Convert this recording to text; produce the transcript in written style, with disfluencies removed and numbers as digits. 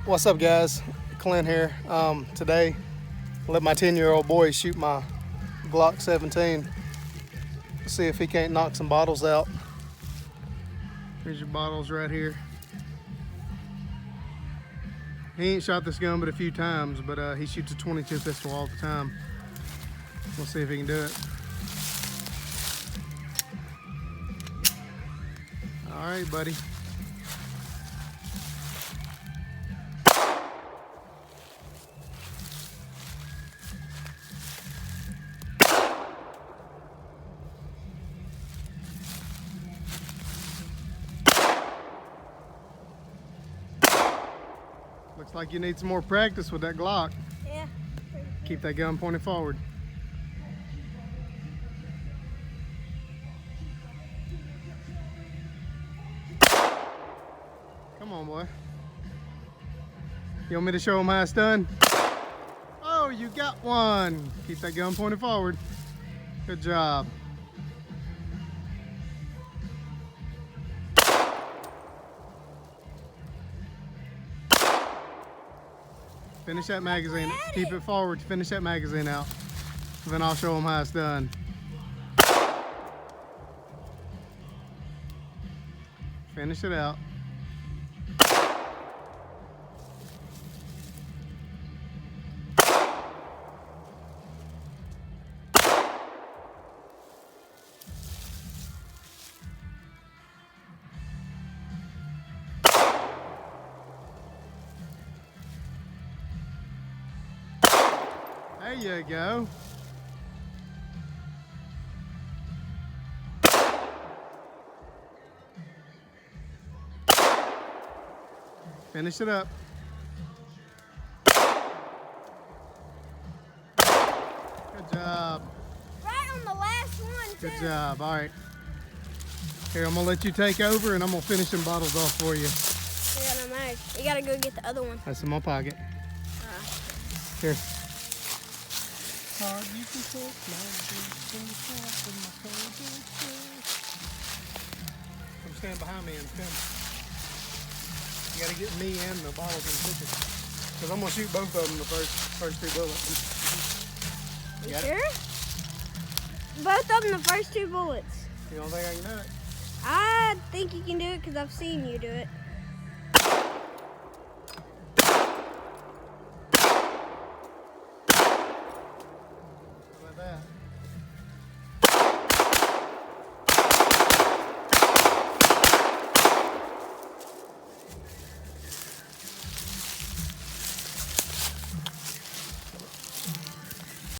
What's up, guys? Clint here. Today, I let my 10-year-old boy shoot my Glock 17. See if he can't knock some bottles out. Here's your bottles right here. He ain't shot this gun but a few times, but he shoots a .22 pistol all the time. We'll see if he can do it. All right, buddy. Looks like you need some more practice with that Glock. Yeah. Keep that gun pointed forward. Come on, boy. You want me to show him how it's done? Oh, you got one. Keep that gun pointed forward. Good job. Finish that magazine. Keep it forward. Finish that magazine out. Then I'll show them how it's done. Finish it out. There you go. Finish it up. Good job. Right on the last one, too. Good job. All right. Here, I'm gonna let you take over and I'm gonna finish them bottles off for you. I got no mag. You gotta go get the other one. That's in my pocket. Here. I'm standing behind me and film. You gotta get me and the bottles in the picture. Because I'm gonna shoot both of them the first two bullets. You sure? Both of them the first two bullets. You don't think I can do it? I think you can do it because I've seen you do it.